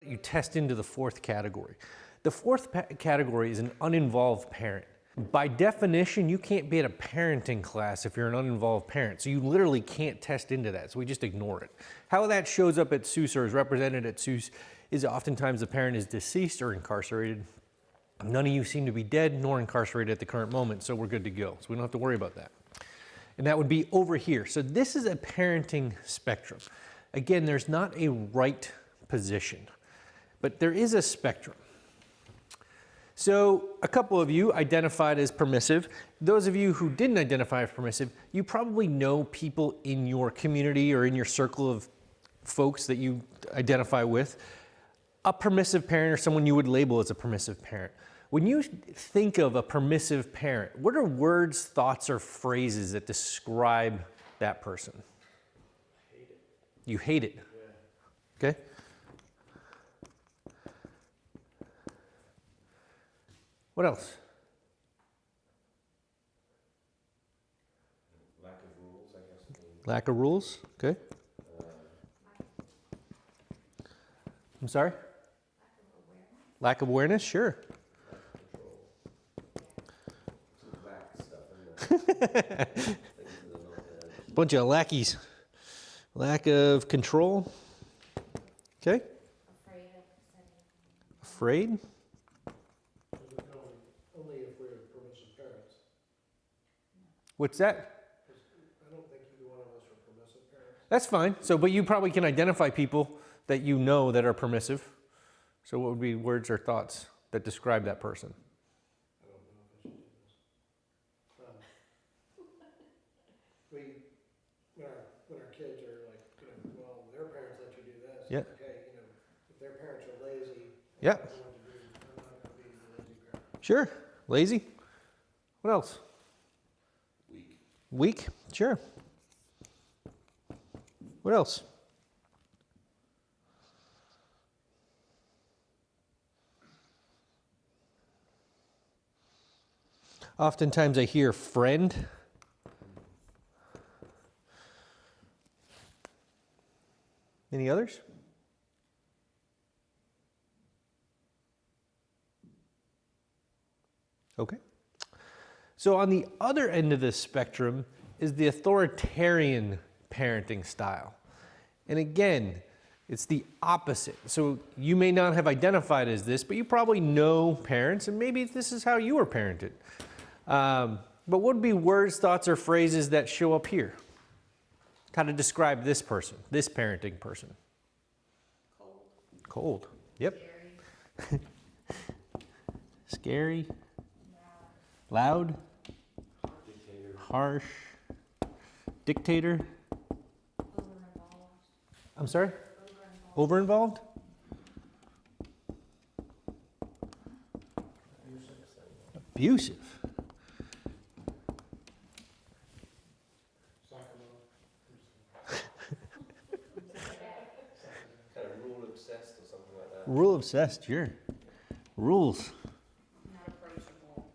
You test into the fourth category. The fourth category is an uninvolved parent. By definition, you can't be at a parenting class if you're an uninvolved parent. So you literally can't test into that. So we just ignore it. How that shows up at SUWS or is represented at SUWS is oftentimes the parent is deceased or incarcerated. None of you seem to be dead nor incarcerated at the current moment, so we're good to go. So we don't have to worry about that. And that would be over here. So this is a parenting spectrum. Again, there's not a right position, but there is a spectrum. So a couple of you identified as permissive. Those of you who didn't identify as permissive, you probably know people in your community or in your circle of folks that you identify with. A permissive parent or someone you would label as a permissive parent. When you think of a permissive parent, what are words, thoughts, or phrases that describe that person? I hate it. You hate it? Yeah. Okay. What else? Lack of rules, I guess. Lack of rules, okay. I'm sorry? Lack of awareness, sure. Bunch of lackeys. Lack of control. Okay. Afraid. Only if we're permissive parents. What's that? I don't think either one of us are permissive parents. That's fine. So, but you probably can identify people that you know that are permissive. So what would be words or thoughts that describe that person? I don't know if I should do this. When our kids are like, well, their parents let you do this. Yeah. Okay, if their parents are lazy, Yeah. I'm not going to be the lazy parent. Sure. Lazy. What else? Weak. Weak. Sure. What else? Oftentimes I hear friend. Any others? Okay. So on the other end of this spectrum is the authoritarian parenting style. And again, it's the opposite. So you may not have identified as this, but you probably know parents, and maybe this is how you were parented. But what would be words, thoughts, or phrases that show up here? How to describe this person, this parenting person? Cold. Cold. Yep. Scary. Scary. Loud. Dictator. Harsh. Dictator. Over-involved. I'm sorry? Over-involved. Over-involved? Abusive. Kind of rule obsessed or something like that. Rule obsessed, sure. Rules. Not approachable.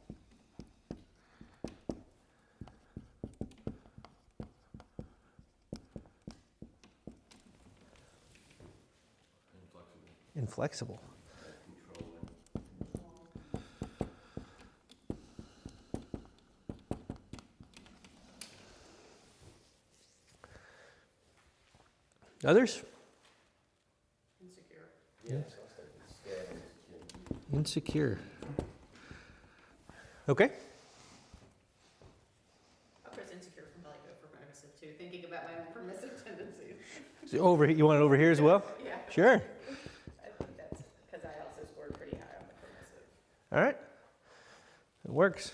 Inflexible. Inflexible. Controlling. Others? Insecure. Yes, I was thinking scared and insecure. Insecure. Okay. I was insecure from probably go for permissive too, thinking about my own permissive tendencies. So you want it over here as well? Yeah. Sure. I think that's because I also scored pretty high on the permissive. All right. It works.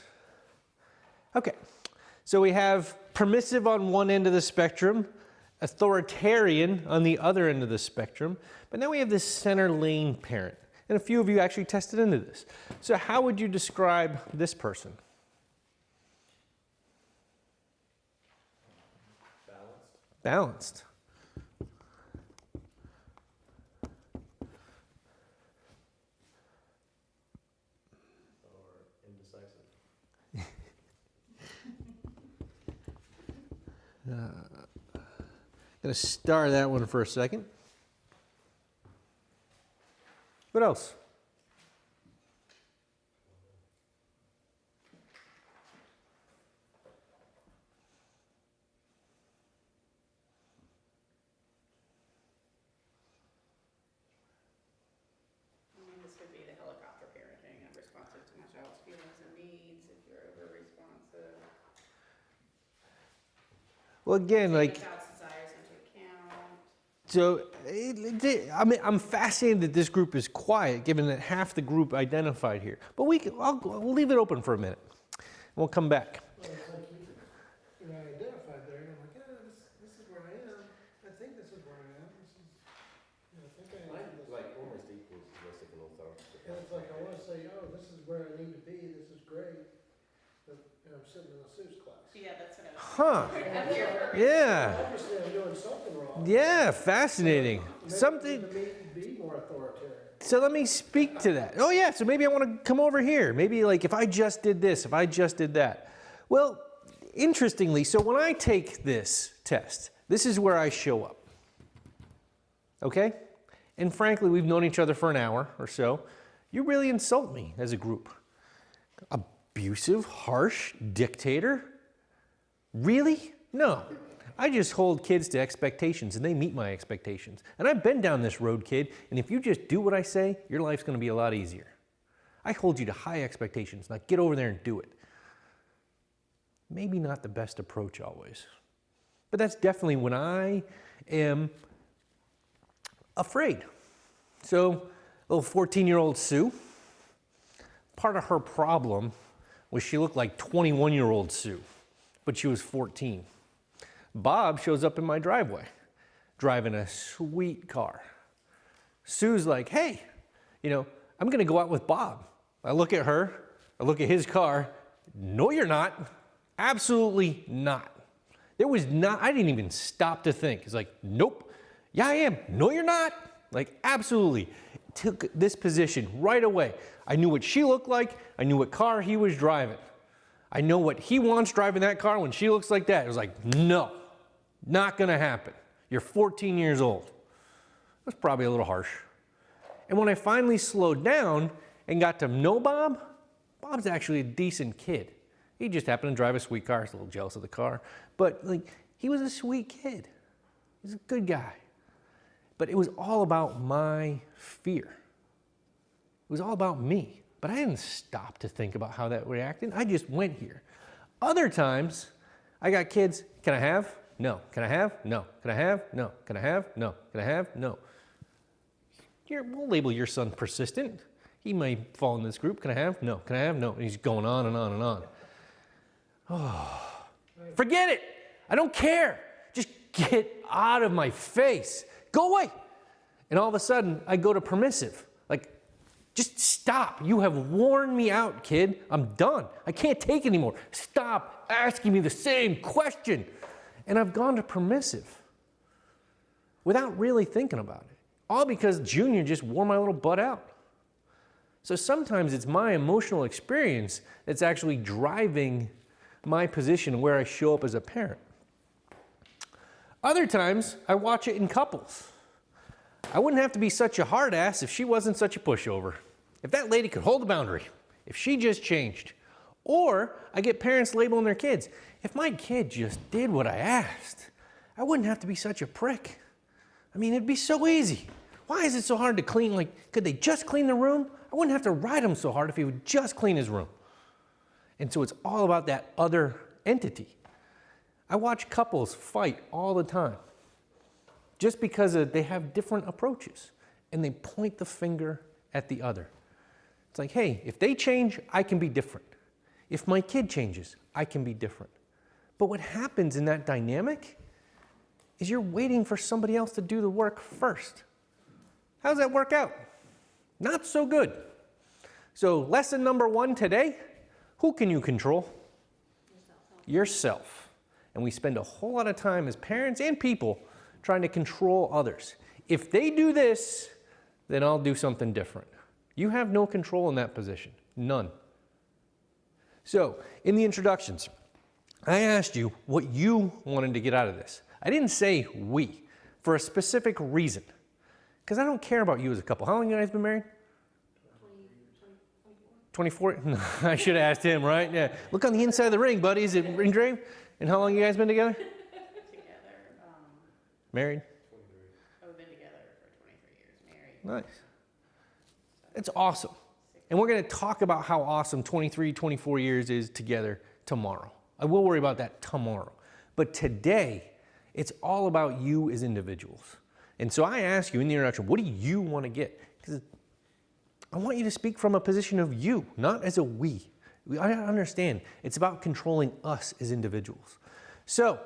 Okay. So we have permissive on one end of the spectrum, authoritarian on the other end of the spectrum, but now we have this center lane parent. And a few of you actually tested into this. So how would you describe this person? Balanced. Balanced. Or indecisive. Gonna star that one for a second. What else? This could be the helicopter parenting, unresponsive to my child's feelings and needs, if you're over responsive. Well, again, like, Take a child's desires into account. so I mean, I'm fascinated that this group is quiet, given that half the group identified here. But we'll leave it open for a minute. We'll come back. Well, it's like you know, I identified there, and I'm like, yeah, this is where I am. I think this is where I am. This is, you know, I think I am. Mine This. like almost equals the rest of an authority. And it's like, I wanna say, oh, this is where I need to be, this is great. But, you know, I'm sitting in a SUWS class. Yeah, that's what I was. Huh. I'm here for. Yeah. Obviously, I'm doing something wrong. Yeah, fascinating. Maybe Something. I need to be more authoritarian. So let me speak to that. Oh yeah, so maybe I want to come over here. Maybe like if I just did this, if I just did that. Well, interestingly, so when I take this test, this is where I show up. Okay? And frankly, we've known each other for an hour or so. You really insult me as a group. Abusive, harsh dictator? Really? No. I just hold kids to expectations and they meet my expectations. And I've been down this road, kid, and if you just do what I say, your life's going to be a lot easier. I hold you to high expectations. Now get over there and do it. Maybe not the best approach always. But that's definitely when I am afraid. So, little 14-year-old Sue, part of her problem was she looked like 21-year-old Sue, but she was 14. Bob shows up in my driveway, driving a sweet car. Sue's like, hey, you know, I'm gonna go out with Bob. I look at her, I look at his car. No, you're not. Absolutely not. I didn't even stop to think. It's like, nope. Yeah, I am. No, you're not. Like, absolutely. Took this position right away. I knew what she looked like. I knew what car he was driving. I know what he wants driving that car when she looks like that. It was like, no, not gonna happen. You're 14 years old. That's probably a little harsh. And when I finally slowed down and got to know Bob, Bob's actually a decent kid. He just happened to drive a sweet car. I was a little jealous of the car. But like, he was a sweet kid. He's a good guy. But it was all about my fear. It was all about me. But I didn't stop to think about how that reacted. I just went here. Other times, I got kids, can I have? No. Can I have? No. Can I have? No. Can I have? No. Can I have? No. We'll label your son persistent. He may fall in this group. Can I have? No. Can I have? No. And he's going on and on and on. Oh, forget it. I don't care. Just get out of my face. Go away. And all of a sudden, I go to permissive. Like, just stop. You have worn me out, kid. I'm done. I can't take it anymore. Stop asking me the same question. And I've gone to permissive without really thinking about it. All because Junior just wore my little butt out. So sometimes it's my emotional experience that's actually driving my position where I show up as a parent. Other times, I watch it in couples. I wouldn't have to be such a hard ass if she wasn't such a pushover. If that lady could hold a boundary, if she just changed. Or I get parents labeling their kids. If my kid just did what I asked, I wouldn't have to be such a prick. I mean, it'd be so easy. Why is it so hard to clean? Like, could they just clean the room? I wouldn't have to ride him so hard if he would just clean his room. And so it's all about that other entity. I watch couples fight all the time just because they have different approaches and they point the finger at the other. It's like, hey, if they change, I can be different. If my kid changes, I can be different. But what happens in that dynamic is you're waiting for somebody else to do the work first. How does that work out? Not so good. So lesson number 1 today, who can you control? Yourself. And we spend a whole lot of time as parents and people trying to control others. If they do this, then I'll do something different. You have no control in that position. None. So, in the introductions, I asked you what you wanted to get out of this. I didn't say we, for a specific reason. Because I don't care about you as a couple. How long have you guys been married? 24? No, I should have asked him, right? Yeah. Look on the inside of the ring, buddy. Is it engraved? And how long you guys been together? Together, Married? we've been together for 23 years, married. Nice. It's awesome. And we're going to talk about how awesome 23, 24 years is together tomorrow. I will worry about that tomorrow. But today, it's all about you as individuals. And so I ask you in the introduction, what do you want to get? Because I want you to speak from a position of you, not as a we. I understand. It's about controlling us as individuals. So,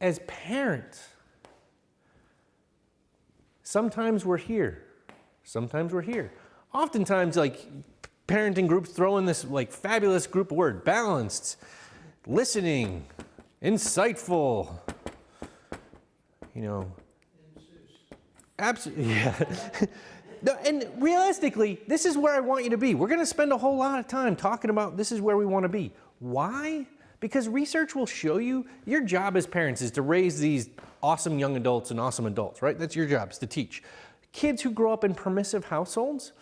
as parents, sometimes we're here. Sometimes we're here. Oftentimes, like, parenting groups throw in this, like, fabulous group word, balanced, listening, insightful, you know. Absolutely, yeah. No, and realistically, this is where I want you to be. We're going to spend a whole lot of time talking about this is where we want to be. Why? Because research will show you your job as parents is to raise these awesome young adults and awesome adults, right? That's your job, is to teach. Kids who grow up in permissive households,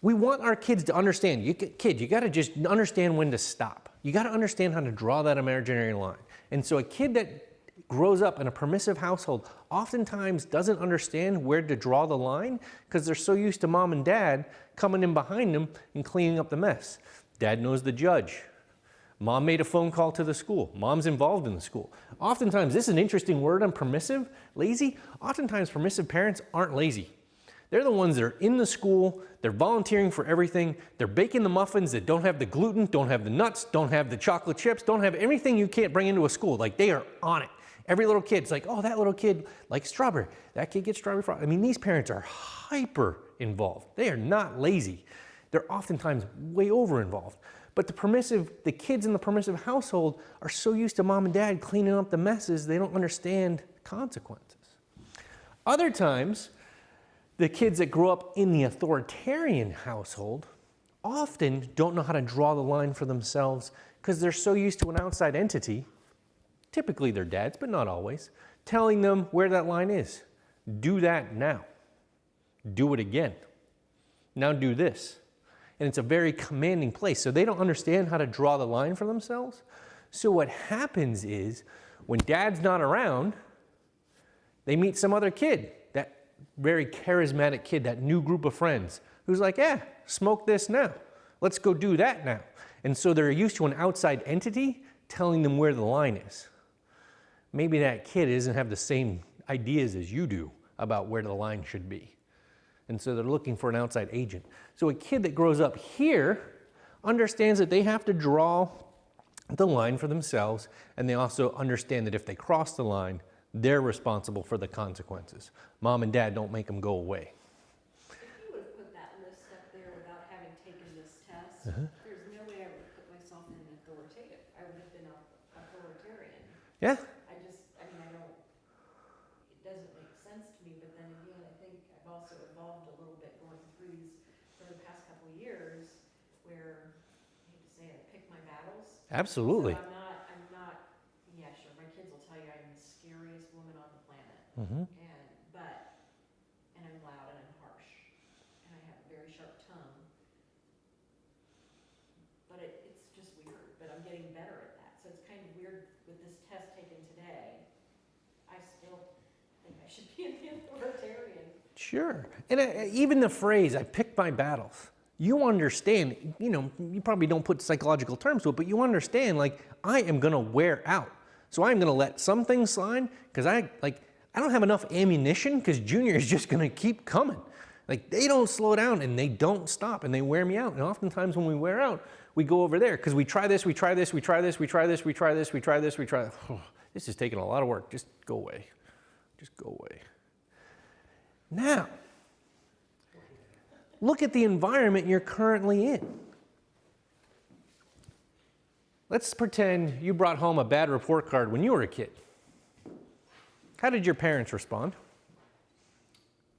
we want our kids to understand. You got to just understand when to stop. You got to understand how to draw that imaginary line. And so a kid that grows up in a permissive household oftentimes doesn't understand where to draw the line because they're so used to mom and dad coming in behind them and cleaning up the mess. Dad knows the judge. Mom made a phone call to the school. Mom's involved in the school. Oftentimes, this is an interesting word on permissive, lazy. Oftentimes, permissive parents aren't lazy. They're the ones that are in the school, they're volunteering for everything, they're baking the muffins that don't have the gluten, don't have the nuts, don't have the chocolate chips, don't have everything you can't bring into a school. Like, they are on it. Every little kid's like, oh, that little kid likes strawberry. That kid gets strawberry frost. I mean, these parents are hyper involved. They are not lazy. They're oftentimes way over involved. But the kids in the permissive household are so used to mom and dad cleaning up the messes, they don't understand consequences. Other times, the kids that grow up in the authoritarian household often don't know how to draw the line for themselves because they're so used to an outside entity, typically their dads, but not always, telling them where that line is. Do that now. Do it again. Now do this. And it's a very commanding place. So they don't understand how to draw the line for themselves. So what happens is when dad's not around, they meet some other kid, that very charismatic kid, that new group of friends who's like, yeah, smoke this now. Let's go do that now. And so they're used to an outside entity telling them where the line is. Maybe that kid doesn't have the same ideas as you do about where the line should be. And so they're looking for an outside agent. So a kid that grows up here understands that they have to draw the line for themselves, and they also understand that if they cross the line, they're responsible for the consequences. Mom and dad don't make them go away. If you would have put that list up there without having taken this test, there's no way I would have put myself in authoritative. I would have been authoritarian. Yeah? It doesn't make sense to me, but then again, I think I've also evolved a little bit going through these for the past couple of years where, I hate to say it, I pick my battles. Absolutely. So I'm not, yeah, sure, my kids will tell you I'm the scariest woman on the planet. Mm-hmm. And I'm loud and I'm harsh. And I have a very sharp tongue. But it's just weird, but I'm getting better at that. So it's kind of weird with this test taken today. I still think I should be an authoritarian. Sure. And even the phrase, I pick my battles. You understand, you probably don't put psychological terms to it, but you understand, like, I am going to wear out. So I'm going to let some things slide because I don't have enough ammunition because Junior is just going to keep coming. Like, they don't slow down and they don't stop and they wear me out. And oftentimes when we wear out, we go over there because we try this, we try this, we try this, we try this, we try this, we try this, we try this. Oh, this is taking a lot of work. Just go away. Just go away. Now, look at the environment you're currently in. Let's pretend you brought home a bad report card when you were a kid. How did your parents respond?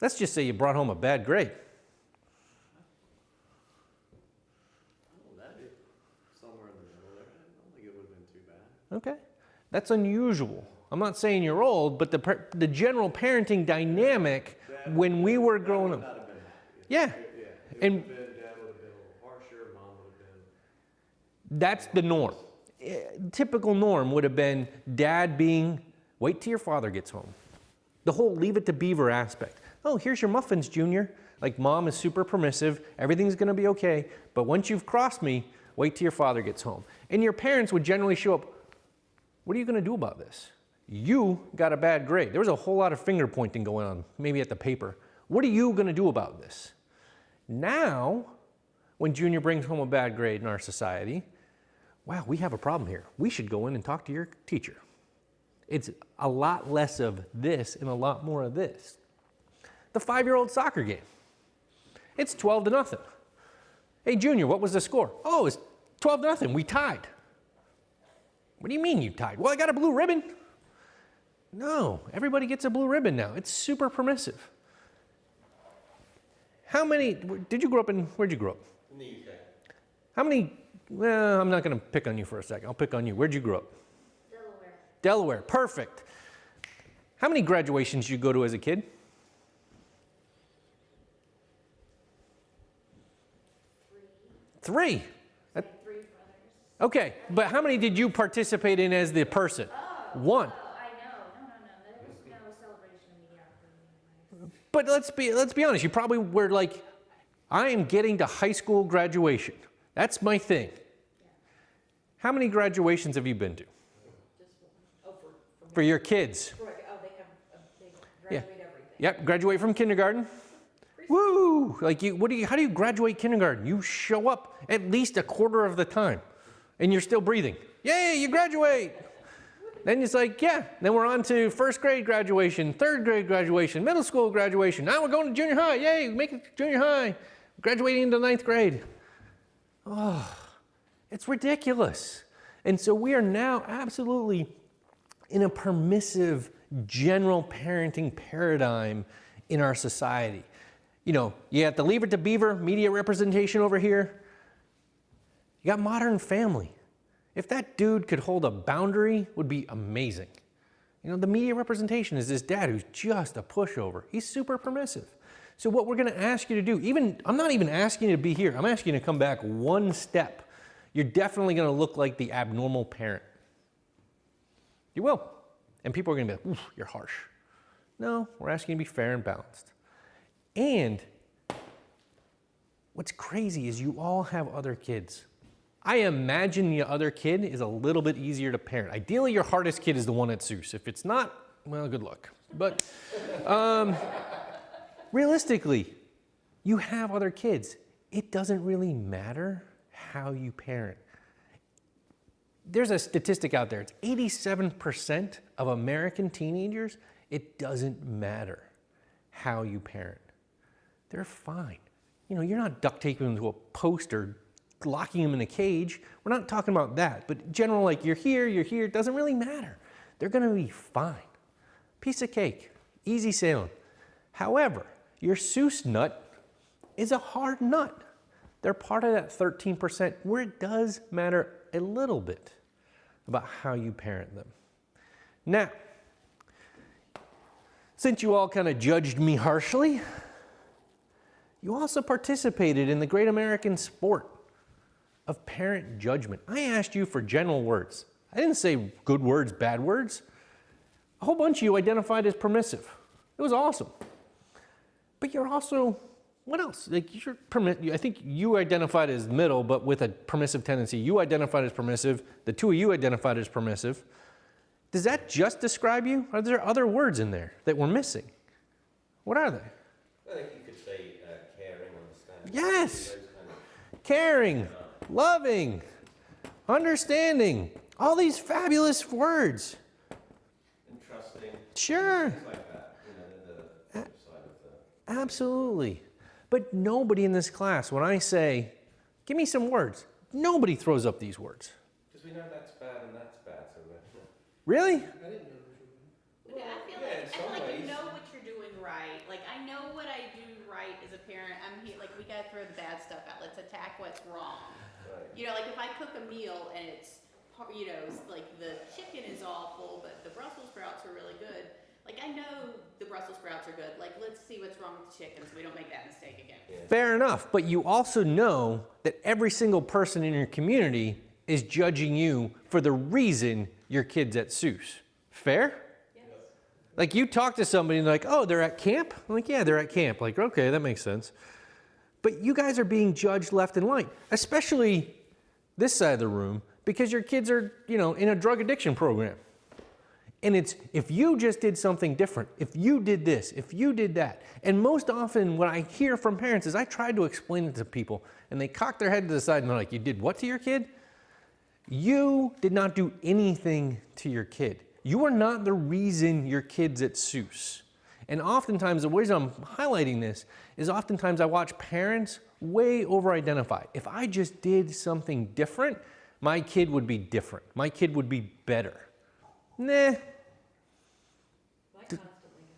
Let's just say you brought home a bad grade. That'd be somewhere in the middle there. I don't think it would have been too bad. Okay. That's unusual. I'm not saying you're old, but the general parenting dynamic when we were growing up. Dad would not have been happy. Yeah. It And would have been, Dad would have been a little harsher. That's the norm. Typical norm would have been dad being, wait till your father gets home. The whole leave it to beaver aspect. Oh, here's your muffins, Junior. Like mom is super permissive, everything's gonna be okay, but once you've crossed me, wait till your father gets home. And your parents would generally show up, what are you gonna do about this? You got a bad grade. There was a whole lot of finger pointing going on, maybe at the paper. What are you gonna do about this? Now, when Junior brings home a bad grade in our society, wow, we have a problem here. We should go in and talk to your teacher. It's a lot less of this and a lot more of this. The 5-year-old soccer game. It's 12-0. Hey, Junior, what was the score? Oh, it's 12-0. We tied. What do you mean you tied? Well, I got a blue ribbon. No, everybody gets a blue ribbon now. It's super permissive. How many, did you grow up in, where'd you grow up? In the UK. How many, well, I'm not going to pick on you for a second. I'll pick on you. Where'd you grow up? Delaware. Delaware, perfect. How many graduations did you go to as a kid? 3. I had 3 brothers. Okay, but how many did you participate in as the person? 1. Oh, I know. No. There was no celebration of mediocrity. But let's be honest. You probably were like, I am getting to high school graduation. That's my thing. How many graduations have you been to? Just one. Oh, For your kids? they graduate everything. Yep, graduate from kindergarten. Woo! Like how do you graduate kindergarten? You show up at least a quarter of the time and you're still breathing. Yay, you graduate. Then it's like, yeah, then we're on to 1st grade graduation, 3rd grade graduation, middle school graduation. Now we're going to junior high. Yay, make it junior high. Graduating into 9th grade. Oh, it's ridiculous. And so we are now absolutely in a permissive general parenting paradigm in our society. You know, you got the Leave It to Beaver media representation over here. You got Modern Family. If that dude could hold a boundary, would be amazing. You know, the media representation is this dad who's just a pushover. He's super permissive. So what we're going to ask you to do, I'm not even asking you to be here. I'm asking you to come back one step. You're definitely going to look like the abnormal parent. You will. And people are going to be like, oof, you're harsh. No, we're asking you to be fair and balanced. And what's crazy is you all have other kids. I imagine the other kid is a little bit easier to parent. Ideally, your hardest kid is the one at SUWS. If it's not, well, good luck. But realistically, you have other kids. It doesn't really matter how you parent. There's a statistic out there. It's 87% of American teenagers, it doesn't matter how you parent. They're fine. You know, you're not duct taping them to a post or locking them in a cage. We're not talking about that. But general, like you're here, it doesn't really matter. They're gonna be fine. Piece of cake, easy sailing. However, your SUWS nut is a hard nut. They're part of that 13% where it does matter a little bit about how you parent them. Now, since you all kind of judged me harshly, you also participated in the great American sport of parent judgment. I asked you for general words. I didn't say good words, bad words. A whole bunch of you identified as permissive. It was awesome. But you're also, what else? Like I think you identified as middle, but with a permissive tendency. You identified as permissive. The 2 of you identified as permissive. Does that just describe you? Or are there other words in there that we're missing? What are they? I think you could say caring, understanding. Yes. Those kind of, Caring, loving, understanding. All these fabulous words. and trusting. Sure. Things like that. You know, the flip side of the. Absolutely. But nobody in this class, when I say, give me some words, nobody throws up these words. Because we know that's bad and that's bad, so we're. Really? I didn't know this was. Yeah, I feel yeah, in like some you ways. know what you're doing right. Like I know what I do right as a parent. I'm here, like we gotta throw the bad stuff out. Let's attack what's wrong. Right. You know, like if I cook a meal and it's, you know, like the chicken is awful, but the Brussels sprouts are really good. Like I know the Brussels sprouts are good. Like let's see what's wrong with the chicken so we don't make that mistake again. Yeah. Fair enough. But you also know that every single person in your community is judging you for the reason your kid's at SUWS. Fair? Yes. Like you talk to somebody and they're like, oh, they're at camp? I'm like, yeah, they're at camp. Like, okay, that makes sense. But you guys are being judged left and right, especially this side of the room, because your kids are, in a drug addiction program. And it's, if you just did something different, if you did this, if you did that. And most often what I hear from parents is I try to explain it to people and they cock their head to the side and they're like, you did what to your kid? You did not do anything to your kid. You are not the reason your kid's at SUWS. And oftentimes, the reason I'm highlighting this is oftentimes I watch parents way over-identify. If I just did something different, my kid would be different. My kid would be better. Nah. I constantly,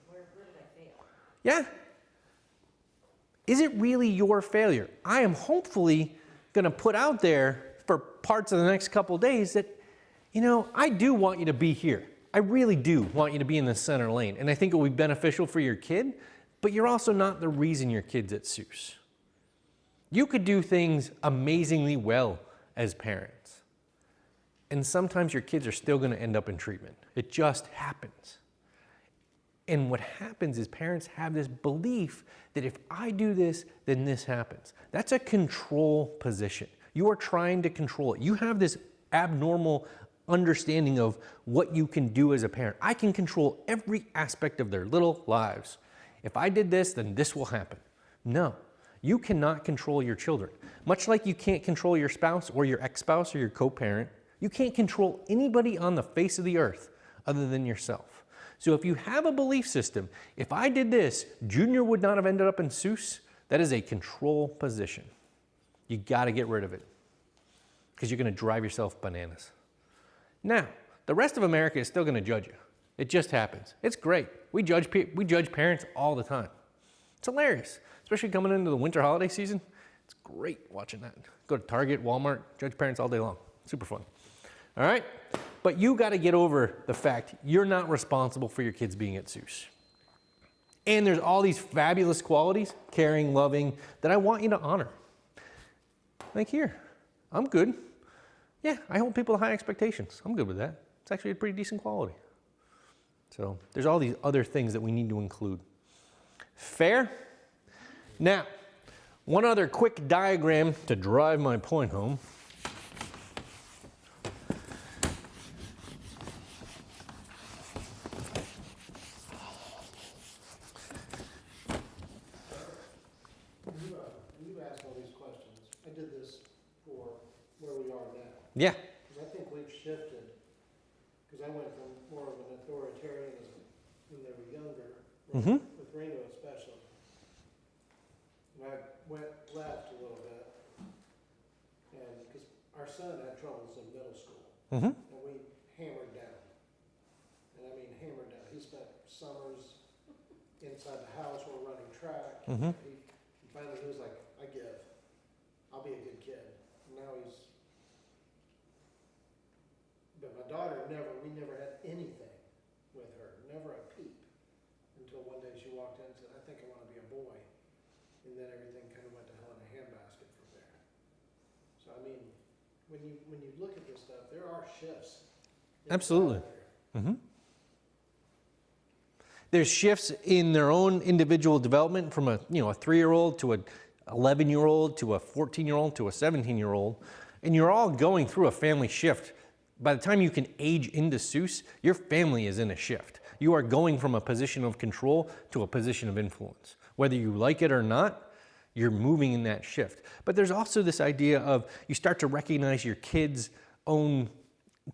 where did I fail? Yeah. Is it really your failure? I am hopefully going to put out there for parts of the next couple of days that, I do want you to be here. I really do want you to be in the center lane. And I think it will be beneficial for your kid, but you're also not the reason your kid's at SUWS. You could do things amazingly well as parents. And sometimes your kids are still going to end up in treatment. It just happens. And what happens is parents have this belief that if I do this, then this happens. That's a control position. You are trying to control it. You have this abnormal understanding of what you can do as a parent. I can control every aspect of their little lives. If I did this, then this will happen. No, you cannot control your children. Much like you can't control your spouse or your ex-spouse or your co-parent, you can't control anybody on the face of the earth other than yourself. So if you have a belief system, if I did this, Junior would not have ended up in SUWS, that is a control position. You got to get rid of it because you're going to drive yourself bananas. Now, the rest of America is still going to judge you. It just happens. It's great. We judge parents all the time. It's hilarious, especially coming into the winter holiday season. It's great watching that. Go to Target, Walmart, judge parents all day long. Super fun. All right? But you got to get over the fact you're not responsible for your kids being at SUWS. And there's all these fabulous qualities, caring, loving, that I want you to honor. Like here, I'm good. Yeah, I hold people to high expectations. I'm good with that. It's actually a pretty decent quality. So there's all these other things that we need to include. Fair? Now, one other quick diagram to drive my point home. You asked all these questions. I did this for where we are now. Yeah. Because I think we've shifted, because I went from more of an authoritarianism when they were younger, Mm-hmm. with Ringo especially. And I went left a little bit, and because our son had troubles in middle school, Mm-hmm. and we hammered down. And I mean hammered down. He spent summers inside the house or running track. Mhm. Finally he was like, I give. I'll be a good kid. And now he's, but my daughter we never had anything with her, never a peep. Until one day she walked in and said, I think I want to be a boy. And then everything kind of went to hell in a handbasket from there. So I mean, when you look at this stuff, there are shifts. Absolutely. There. Mm-hmm. There's shifts in their own individual development from a 3-year-old to a 11-year-old to a 14-year-old to a 17-year-old, and you're all going through a family shift. By the time you can age into SUWS, your family is in a shift. You are going from a position of control to a position of influence. Whether you like it or not, you're moving in that shift. But there's also this idea of you start to recognize your kids' own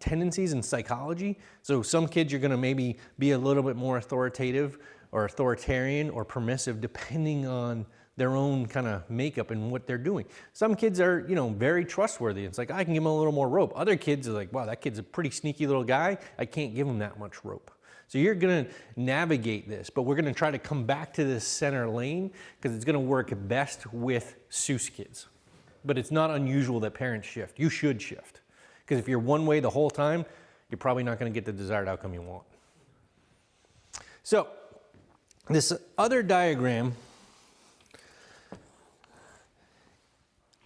tendencies in psychology. So some kids you're going to maybe be a little bit more authoritative or authoritarian or permissive depending on their own kind of makeup and what they're doing. Some kids are, very trustworthy. It's like, I can give them a little more rope. Other kids are like, wow, that kid's a pretty sneaky little guy. I can't give him that much rope. So you're going to navigate this, but we're going to try to come back to this center lane because it's going to work best with SUWS kids. But it's not unusual that parents shift. You should shift. Because if you're one way the whole time, you're probably not going to get the desired outcome you want. So, this other diagram,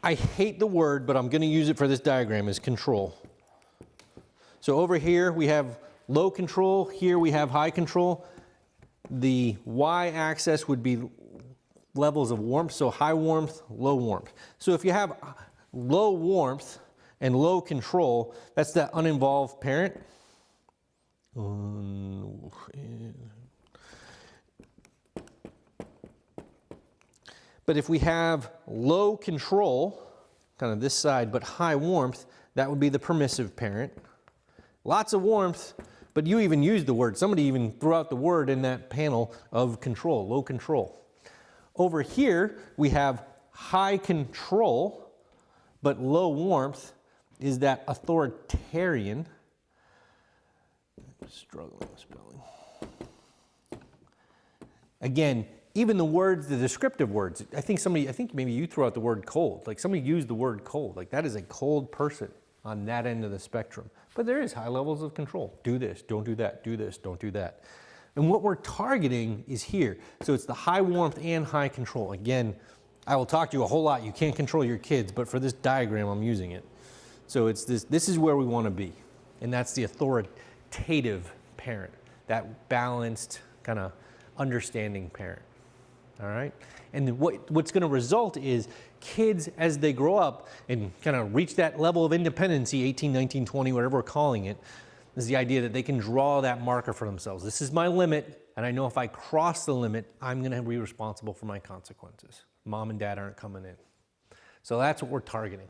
I hate the word, but I'm going to use it for this diagram, is control. So over here we have low control, here we have high control. The y-axis would be levels of warmth, so high warmth, low warmth. So if you have low warmth and low control, that's that uninvolved parent. But if we have low control, kind of this side, but high warmth, that would be the permissive parent. Lots of warmth, but you even used the word. Somebody even threw out the word in that panel of control, low control. Over here, we have high control, but low warmth is that authoritarian. I'm struggling with spelling. Again, even the words, the descriptive words, I think maybe you threw out the word cold. Like somebody used the word cold. Like that is a cold person on that end of the spectrum. But there is high levels of control. Do this, don't do that, do this, don't do that. And what we're targeting is here. So it's the high warmth and high control. Again, I will talk to you a whole lot. You can't control your kids, but for this diagram, I'm using it. So it's this is where we want to be. And that's the authoritative parent, that balanced, kind of understanding parent. All right? And what's going to result is kids, as they grow up and kind of reach that level of independency, 18, 19, 20, whatever we're calling it, is the idea that they can draw that marker for themselves. This is my limit, and I know if I cross the limit, I'm going to be responsible for my consequences. Mom and dad aren't coming in. So that's what we're targeting.